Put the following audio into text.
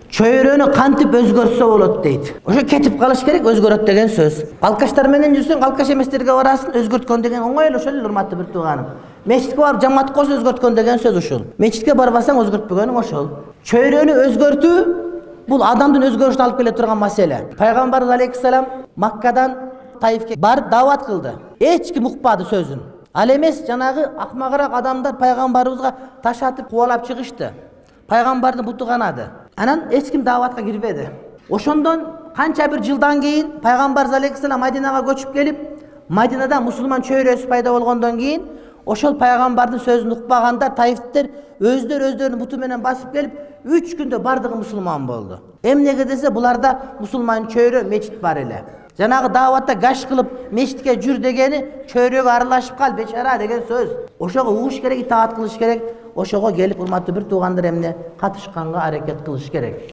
Çöyrөнü kantip özgörtse bolot deyt. Oşo ketip kalış gerek, özgörөт деген söz. Kalkaşlar menen жүрсөң, kalkaş emesтерге барасың, özgörtkөн деген оңой эле ошол эле урматтуу бир тууганым. Мечитке барып жамаат кылса өзгөрткөн деген сөз ушул. Мечитке барбасаң өзгөртпөгөнүң ошол. Чөйрөнү өзгөртүү бул адамдын өзгөрүшүнө алып келе турган маселе. Пайгамбарыбыз алейхиссалам Маккадан Таифке барып дават кылды. Эч ким укпады сөзүн. Ал эмес жанагы акмагыраак адамдар пайгамбарыбызга таш атып кубалап чыгышты. Пайгамбардын буту канады. Анан эч ким даватка кирбеди. Ошондон канча бир жылдан кийин пайгамбарыбыз алейхиссалам Мадинага көчүп келип, Мадинада мусулман чөйрөсү пайда болгондон кийин ошол пайгамбардын сөзүн укпагандар таифтер өздөрүнүн буту менен басып келип 3 күндө бардыгы мусулман болду. Эмнеге десе буларда мусулман чөйрө мечит бар эле. Жанагы даватта гаш кылып мечитке жүр дегени чөйрөгө аралашып кал бечара деген сөз. Ошого угуш керек, итаат кылыш керек. Ошого келип урматтуу бир туугандар эмне катышканга аракет кылыш керек.